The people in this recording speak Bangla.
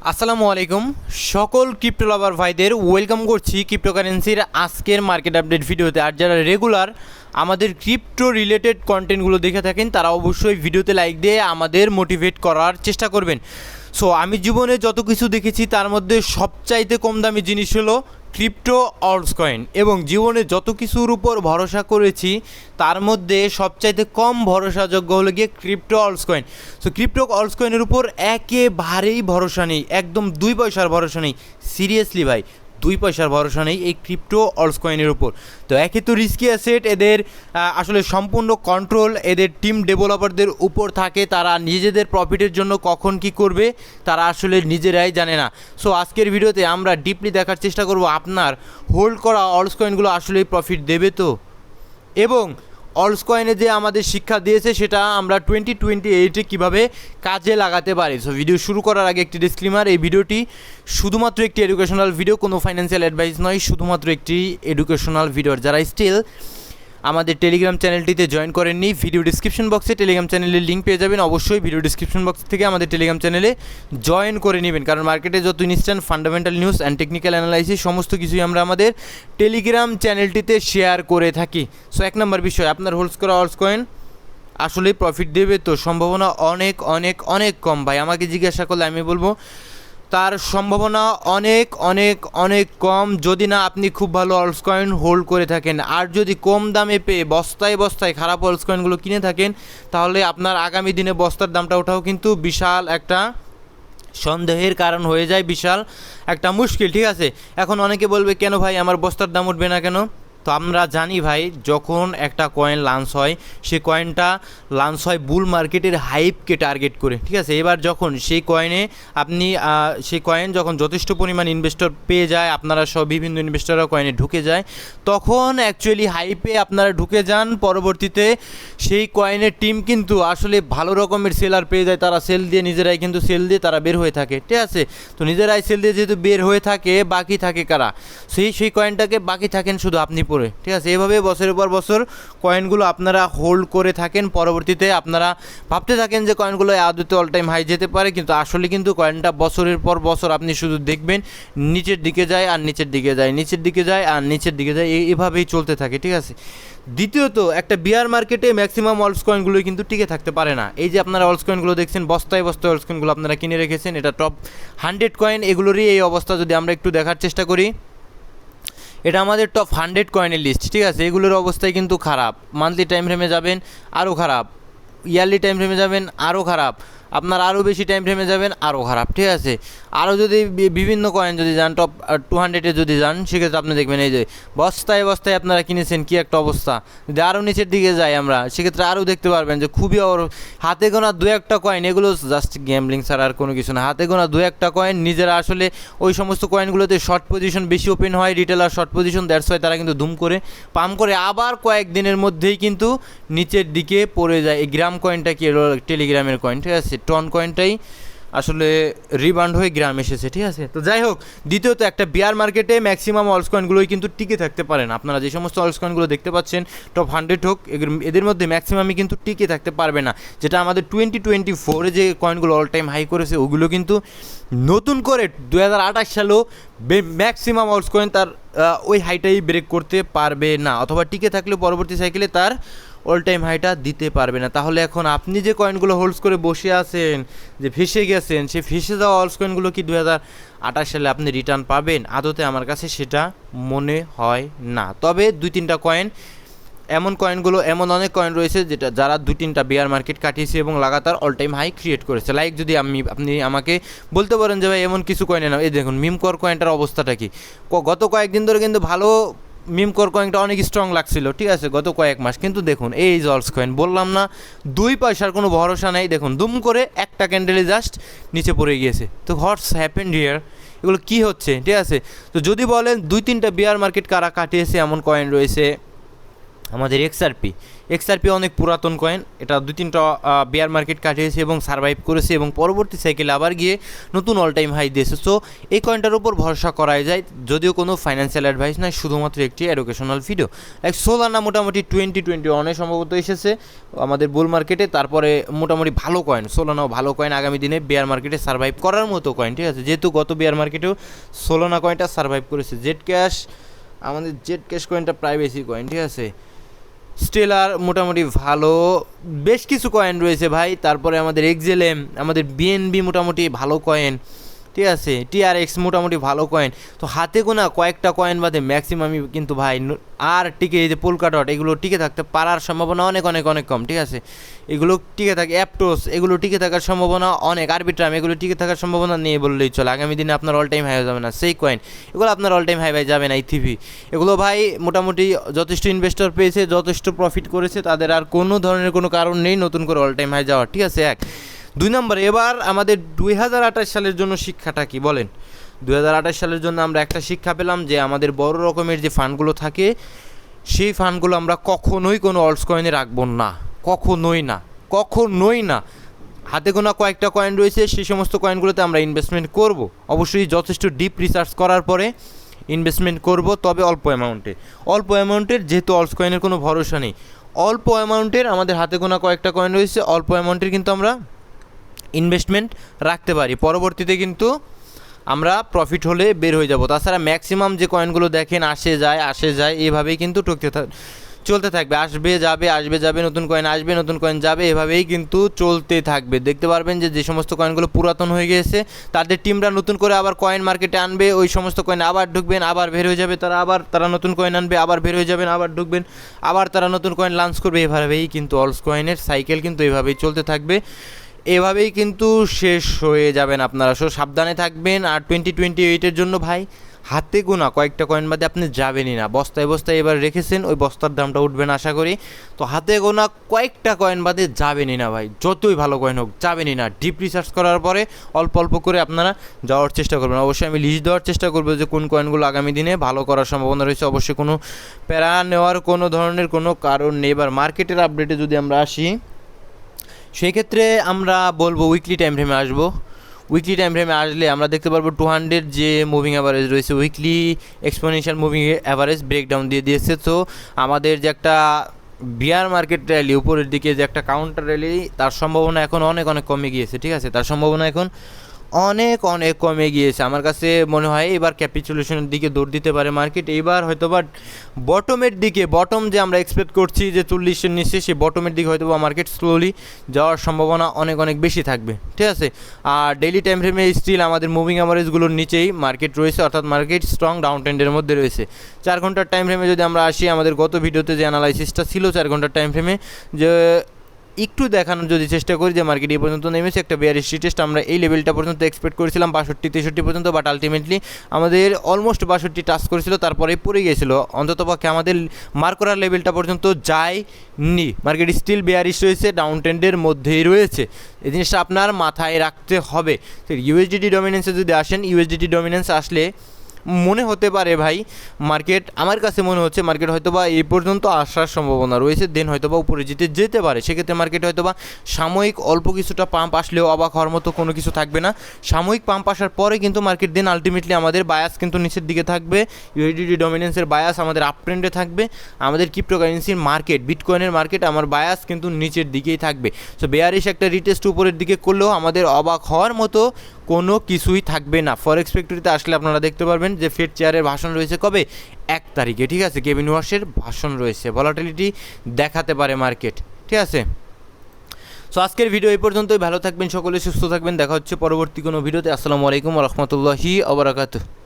আসসালামু আলাইকুম সকল ক্রিপ্টো লাভার ভাইদের ওয়েলকাম করছি ক্রিপ্টোকারেন্সির আজকের মার্কেট আপডেট ভিডিওতে। আর যারা রেগুলার আমাদের ক্রিপ্টো রিলেটেড কন্টেন্টগুলো দেখে থাকেন তারা অবশ্যই ভিডিওতে লাইক দিয়ে আমাদের মোটিভেট করার চেষ্টা করবেন। সো আমি জীবনে যত কিছু দেখেছি তার মধ্যে সবচাইতে কম দামি জিনিস হলো ক্রিপ্টো অল্টস কয়েন, এবং জীবনে যত কিছুর উপর ভরসা করেছি তার মধ্যে সবচাইতে কম ভরসাযোগ্য হলো গিয়ে crypto alts coin. So crypto alts কয়েনের উপর একেবারেই ভরসা নেই, একদম 2 পয়সার ভরসা নেই। সিরিয়াসলি ভাই, 2 পয়সার ভরসা নেই এই ক্রিপ্টো অল্টস কয়েনের উপর। তো একে তো রিস্কি অ্যাসেট, এদের আসলে সম্পূর্ণ কন্ট্রোল এদের টিম ডেভেলপারদের উপর থাকে। তারা নিজেদের প্রফিটের জন্য কখন কি করবে তারা আসলে নিজেরাই জানে না। সো আজকের ভিডিওতে আমরা ডিপলি দেখার চেষ্টা করব আপনার হোল্ড করা অল্টস কয়েনগুলো আসলেই প্রফিট দেবে তো, এবং অল্টস কয়েনে যে আমাদের শিক্ষা দিয়েছে সেটা আমরা 2028-এ কীভাবে কাজে লাগাতে পারি। সো ভিডিও শুরু করার আগে একটি ডিসক্লেমার, এই ভিডিওটি শুধুমাত্র একটি এডুকেশনাল ভিডিও, কোনো ফাইন্যান্সিয়াল অ্যাডভাইস নয়, শুধুমাত্র একটি এডুকেশনাল ভিডিও। যারা স্টিল আমাদের টেলিগ্রাম চ্যানেলটিতে জয়েন করেননি, ভিডিও ডিসক্রিপশন বক্সে টেলিগ্রাম চ্যানেলের লিঙ্ক পেয়ে যাবেন। অবশ্যই ভিডিও ডিসক্রিপশন বক্স থেকে আমাদের টেলিগ্রাম চ্যানেলে জয়েন করে নেবেন, কারণ মার্কেটে যত instant fundamental news and technical analysis সমস্ত কিছুই আমরা আমাদের টেলিগ্রাম চ্যানেলটিতে শেয়ার করে থাকি। সো 1 নম্বর বিষয়, আপনার হোল্ডস করা অল্টস কয়েন আসলেই প্রফিট দেবে তো? সম্ভাবনা অনেক অনেক অনেক কম ভাই। আমাকে জিজ্ঞাসা করলে আমি বলবো তার সম্ভাবনা অনেক অনেক অনেক কম, যদি না আপনি খুব ভালো অল্টস কয়েন হোল্ড করে থাকেন। আর যদি কম দামে পেয়ে বস্তায় বস্তায় খারাপ অল্টস কয়েনগুলো কিনে থাকেন, তাহলে আপনার আগামী দিনে বস্তার দামটা ওঠাও কিন্তু বিশাল একটা সন্দেহের কারণ হয়ে যায়, বিশাল একটা মুশকিল। ঠিক আছে, এখন অনেকে বলবে কেন ভাই আমার বস্তার দাম উঠবে না কেন? তো আমরা জানি ভাই, যখন একটা কয়েন লঞ্চ হয় সে কয়েনটা লঞ্চ হয় বুল মার্কেটের হাইপকে টার্গেট করে। ঠিক আছে, এবার যখন সেই কয়েনে আপনি সেই কয়েন যখন যথেষ্ট পরিমাণ ইনভেস্টর পেয়ে যায়, আপনারা সব বিভিন্ন ইনভেস্টররা কয়েনে ঢুকে যায়, তখন অ্যাকচুয়ালি হাইপে আপনারা ঢুকে যান। পরবর্তীতে সেই কয়েনের টিম কিন্তু আসলে ভালো রকমের সেলার পেয়ে যায়, তারা সেল দিয়ে নিজেরাই কিন্তু সেল দিয়ে তারা বের হয়ে থাকে। ঠিক আছে, তো নিজেরাই সেল দিয়ে যেহেতু বের হয়ে থাকে, বাকি থাকে কারা? সেই কয়েনটাকে বাকি থাকেন শুধু আপনি পড়ে। ঠিক আছে, এভাবে বছরের পর বছর কয়েনগুলো আপনারা হোল্ড করে থাকেন। পরবর্তীতে আপনারা ভাবতে থাকেন যে কয়েনগুলো আদতে অল টাইম হাই যেতে পারে, কিন্তু আসলে কিন্তু কয়েনটা বছরের পর বছর আপনি শুধু দেখবেন নিচের দিকে যায় আর নিচের দিকে যায়, নিচের দিকে যায় আর নিচের দিকে যায়, এভাবেই চলতে থাকে। ঠিক আছে, দ্বিতীয়ত একটা বিয়ার মার্কেটে ম্যাক্সিমাম অল্টস কয়েনগুলোই কিন্তু টিকে থাকতে পারে না। এই যে আপনারা অল্টস কয়েনগুলো দেখছেন, বস্তায় বস্তায় অল্টস কয়েনগুলো আপনারা কিনে রেখেছেন, এটা টপ 100 কয়েন, এগুলোরই এই অবস্থা। যদি আমরা একটু দেখার চেষ্টা করি, এটা আমাদের টপ 100 কয়েনের লিস্ট। ঠিক আছে, এগুলোর অবস্থায় কিন্তু খারাপ। মান্থলি টাইম ফ্রেমে যাবেন আরও খারাপ, ইয়ারলি টাইম ফ্রেমে যাবেন আরও খারাপ, আপনার আরও বেশি টাইম ফ্রেমে যাবেন আরও খারাপ। ঠিক আছে, আরও যদি বিভিন্ন কয়েন যদি যান টপ 200-এ যদি যান, সেক্ষেত্রে আপনি দেখবেন এই যে বস্তায় বস্তায় আপনারা কিনেছেন কী একটা অবস্থা। যদি আরও নিচের দিকে যাই আমরা, সেক্ষেত্রে আরও দেখতে পারবেন যে খুবই হাতে গোনা 2-1টা কয়েন, এগুলো জাস্ট গ্যাম্বলিং ছাড়া আর কোনো কিছু না। হাতে গোনা 2-1টা কয়েন নিজেরা আসলে ওই সমস্ত কয়েনগুলোতে শর্ট পজিশন বেশি ওপেন হয়, retailer short position, that's why তারা কিন্তু ধুম করে পাম্প করে আবার কয়েকদিনের মধ্যেই কিন্তু নিচের দিকে পড়ে যায়। এই গ্রাম কয়েনটা কি টেলিগ্রামের কয়েন, ঠিক আছে, টন কয়েনটাই আসলে রিবাউন্ড হয়ে গ্রাম এসেছে। ঠিক আছে, তো যাই হোক, দ্বিতীয়ত একটা বিয়ার মার্কেটে ম্যাক্সিমাম অল্টস কয়েনগুলোই কিন্তু টিকে থাকতে পারে না। আপনারা যে সমস্ত অল্টস কয়েনগুলো দেখতে পাচ্ছেন টপ 100 হোক, এদের মধ্যে ম্যাক্সিমামই কিন্তু টিকে থাকতে পারবে না। যেটা আমাদের 2024-এ যে কয়েনগুলো অল টাইম হাই করেছে, ওগুলো কিন্তু নতুন করে 2028 সালেও ম্যাক্সিমাম অল্টস কয়েন তার ওই হাইটাই ব্রেক করতে পারবে না, অথবা টিকে থাকলেও পরবর্তী সাইকেলে তার অল টাইম হাইটা দিতে পারবে না। তাহলে এখন আপনি যে কয়েনগুলো হোল্ডস করে বসে আছেন, যে ফেসে গেছেন, সেই ফেসে যাওয়া অল্টস কয়েনগুলো কি 2028 সালে আপনি রিটার্ন পাবেন? আদতে আমার কাছে সেটা মনে হয় না। তবে 2-3টা কয়েন এমন অনেক কয়েন রয়েছে যারা 2-3টা বিয়ার মার্কেট কাটিয়েছে এবং লাগাতার অল টাইম হাই ক্রিয়েট করেছে। লাইক যদি আপনি আমাকে বলতে পারেন যে ভাই এমন কিছু কয়েন না, এই দেখুন মিমকর কয়েনটার অবস্থাটা কি। গত কয়েকদিন ধরে কিন্তু ভালো মিমকর কয়েনটা অনেক স্ট্রং লাগছিল, ঠিক আছে, গত কয়েক মাস। কিন্তু দেখুন এই জলস কয়েন, বললাম না 2 পয়সার কোনো ভরসা নাই। দেখুন দুম করে একটা ক্যান্ডেলে জাস্ট নিচে পড়ে গিয়েছে। তো হোয়াটস হ্যাপেন্ড হিয়ার, এগুলো কী হচ্ছে? ঠিক আছে, তো যদি বলেন 2-3টা বিয়ার মার্কেট কারা কাটিয়েছে, এমন কয়েন রয়েছে আমাদের এক্সআরপি অনেক পুরাতন কয়েন, এটা 2-3টা বেয়ার মার্কেট কাটিয়েছে এবং সার্ভাইভ করেছে এবং পরবর্তী সাইকেলে আবার গিয়ে নতুন অল টাইম হাই দিয়েছে। সো এই কয়েনটার উপর ভরসা করাই যায়, যদিও কোনো ফাইন্যান্সিয়াল অ্যাডভাইস নয়, শুধুমাত্র একটি এডুকেশনাল ভিডিও। লাইক সোলানা মোটামুটি 2021 সম্ভবত এসেছে আমাদের বুল মার্কেটে, তারপরে মোটামুটি ভালো কয়েন, সোলানাও ভালো কয়েন, আগামী দিনে বেয়ার মার্কেটে সার্ভাইভ করার মতো কয়েন, ঠিক আছে। যেহেতু গত বেয়ার মার্কেটেও সোলানা কয়েনটা সার্ভাইভ করেছে। আমাদের জেড ক্যাশ কয়েনটা প্রাইভেসি কয়েন, ঠিক আছে। স্টেলার মোটামুটি ভালো, বেশ কিছু কয়েন রয়েছে ভাই। তারপরে আমাদের এক্সেলএম, আমাদের বিএনবি মোটামুটি ভালো কয়েন, ঠিক আছে। টিআরএক্স মোটামুটি ভালো কয়েন। তো হাতে গোনা কয়েকটা কয়েন বাদে ম্যাক্সিমামই কিন্তু ভাই আর টিকে, এই যে পোলকা ডট, এগুলো টিকে থাকতে পারার সম্ভাবনা অনেক অনেক অনেক কম, ঠিক আছে। এগুলো টিকে থাকে, অ্যাপটোস এগুলো টিকে থাকার সম্ভাবনা অনেক, আরবিট্রাম এগুলো টিকে থাকার সম্ভাবনা নেই বললেই চলে। আগামী দিনে আপনার অল টাইম হাই হয়ে যাবে না সেই কয়েন, এগুলো আপনার অল টাইম হাই ভাই যাবে না। ইথিভি এগুলো ভাই মোটামুটি যথেষ্ট ইনভেস্টর পেয়েছে, যথেষ্ট প্রফিট করেছে, তাদের আর কোনো ধরনের কোনো কারণ নেই নতুন করে অল টাইম হাই যাওয়ার, ঠিক আছে। 2 নম্বর, এবার আমাদের 2028 সালের জন্য শিক্ষাটা কি বলেন? 2028 সালের জন্য আমরা একটা শিক্ষা পেলাম যে আমাদের বড় রকমের যে ফান্ডগুলো থাকে সেই ফান্ডগুলো আমরা কখনোই কোনো অল্টস কয়েনে রাখবো না, কখনোই না। হাতে গোনা কয়েকটা কয়েন রয়েছে, সেই সমস্ত কয়েনগুলোতে আমরা ইনভেস্টমেন্ট করব, অবশ্যই যথেষ্ট ডিপ রিসার্চ করার পরে ইনভেস্টমেন্ট করব, তবে অল্প অ্যামাউন্টের, যেহেতু অল্টস কয়েনের কোনো ভরসা নেই। অল্প অ্যামাউন্টের আমাদের হাতে গোনা কয়েকটা কয়েন রয়েছে, অল্প অ্যামাউন্টের কিন্তু আমরা ইনভেস্টমেন্ট রাখতে পারি, পরবর্তীতে কিন্তু আমরা প্রফিট হলে বের হয়ে যাব। তাছাড়া ম্যাক্সিমাম যে কয়েনগুলো দেখেন আসে যায় এভাবেই কিন্তু চলতে থাকবে, আসবে যাবে, নতুন কয়েন যাবে, এভাবেই কিন্তু চলতে থাকবে। দেখতে পারবেন যে সমস্ত কয়েনগুলো পুরাতন হয়ে গিয়েছে তাদের টিমরা নতুন করে আবার কয়েন মার্কেটে আনবে, ওই সমস্ত কয়েন আবার ঢুকবেন, আবার বের হয়ে যাবে, তারা নতুন কয়েন আনবে, আবার বের হয়ে যাবেন, আবার ঢুকবেন, আবার তারা নতুন কয়েন লঞ্চ করবে। এভাবেই কিন্তু অল্টস কয়েনের সাইকেল কিন্তু এভাবেই চলতে থাকবে, এভাবেই কিন্তু শেষ হয়ে যাবেন আপনারা। সো সাবধানে থাকবেন। আর 2028-এর জন্য ভাই হাতে গোনা কয়েকটা কয়েন বাদে আপনি যাবেনই না, বস্তায় এবার রেখেছেন, ওই বস্তার দামটা উঠবে না আশা করি। তো হাতে গোনা কয়েকটা কয়েন বাদে যাবেনই না ভাই, যতই ভালো কয়েন হোক যাবেনই না। ডিপ রিসার্চ করার পরে অল্প অল্প করে আপনারা যাওয়ার চেষ্টা করবেন। অবশ্যই আমি লিস্ট দেওয়ার চেষ্টা করবো যে কোন কয়েনগুলো আগামী দিনে ভালো করার সম্ভাবনা রয়েছে। অবশ্যই কোনো প্যারা নেওয়ার কোনো ধরনের কোনো কারণ নেই। এবার মার্কেটের আপডেটে যদি আমরা আসি, সেই ক্ষেত্রে আমরা বলবো উইকলি টাইম ফ্রেমে আসবো। উইকলি টাইম ফ্রেমে আসলে আমরা দেখতে পারবো 200 যে মুভিং অ্যাভারেজ রয়েছে, weekly exponential moving average breakdown দিয়ে দিয়েছে। তো আমাদের যে একটা বিয়ার মার্কেট র্যালি, উপরের দিকে যে একটা কাউন্টার র্যালি, তার সম্ভাবনা এখন অনেক কমে গিয়েছে, ঠিক আছে। তার সম্ভাবনা এখন অনেক কমে গিয়েছে। আমার কাছে মনে হয় এবার ক্যাপিচুলেশনের দিকে দৌড় দিতে পারে মার্কেট। এইবার হয়তো বা বটমের দিকে, বটম যে আমরা এক্সপেক্ট করছি যে 40-এর নিচে, সেই বটমের দিকে হয়তো বা মার্কেট স্লোলি যাওয়ার সম্ভাবনা অনেক বেশি থাকবে, ঠিক আছে। আর ডেইলি টাইম ফ্রেমে স্টিল আমাদের মুভিং অ্যাভারেজগুলোর নিচেই মার্কেট রয়েছে, অর্থাৎ মার্কেট স্ট্রং ডাউন ট্রেন্ডের মধ্যে রয়েছে। 4 ঘন্টার টাইম ফ্রেমে যদি আমরা আসি, আমাদের গত ভিডিওতে যে অ্যানালাইসিসটা ছিল 4 ঘন্টার টাইম ফ্রেমে, যে একটু দেখানোর যদি চেষ্টা করি যে মার্কেট এই পর্যন্ত নেমেছে, একটা বেয়ারিশ টেস্ট আমরা এই লেভেলটা পর্যন্ত এক্সপেক্ট করেছিলাম 62-63 পর্যন্ত, বাট আলটিমেটলি আমাদের অলমোস্ট 62 টাচ করেছিল, তারপরে পড়ে গিয়েছিল। অন্ততপক্ষে আমাদের মার্ক করার লেভেলটা পর্যন্ত যায়নি। মার্কেট স্টিল বেয়ারিশ রয়েছে, ডাউন ট্রেন্ডের মধ্যেই রয়েছে, এই জিনিসটা আপনার মাথায় রাখতে হবে। ইউএসডিটি ডমিনেন্সে যদি আসেন, ইউএসডিটি ডমিনেন্স আসলে মনে হতে পারে ভাই মার্কেট, আমার কাছে মনে হচ্ছে মার্কেট হয়তোবা এই পর্যন্ত আসার সম্ভাবনা রয়েছে, দেন হয়তোবা উপরে যেতে পারে। সেক্ষেত্রে মার্কেট হয়তোবা সাময়িক অল্প কিছুটা পাম্প আসলেও অবাক হওয়ার মতো কোনো কিছু থাকবে না। সাময়িক পাম্প আসার পরে কিন্তু মার্কেট দেন আলটিমেটলি আমাদের বায়াস কিন্তু নিচের দিকে থাকবে, ইউএসডিটি ডমিনেন্সের বায়াস আমাদের আপ ট্রেন্ডে থাকবে। আমাদের ক্রিপ্টোকারেন্সির মার্কেট, বিটকয়েনের মার্কেট, আমার বায়াস কিন্তু নিচের দিকেই থাকবে। সো বেয়ারিশ একটা রিটেস্ট উপরের দিকে করলেও আমাদের অবাক হওয়ার মতো কোনো কিছুই থাকবে না। ফরেক্স ফ্যাক্টরিতে আসলে আপনারা দেখতে পারবেন যে ফেড চেয়ারের ভাষণ রয়েছে কবে, 1 তারিখে, ঠিক আছে। কেভিন ওয়াশের ভাষণ রয়েছে, ভলাটিলিটি দেখাতে পারে মার্কেট, ঠিক আছে। সো আজকের ভিডিও এই পর্যন্তই। ভালো থাকবেন সকলে, সুস্থ থাকবেন, দেখা হচ্ছে পরবর্তী কোনো ভিডিওতে। আসসালামু আলাইকুম ওয়া রাহমাতুল্লাহি ওয়া বারাকাতুহু।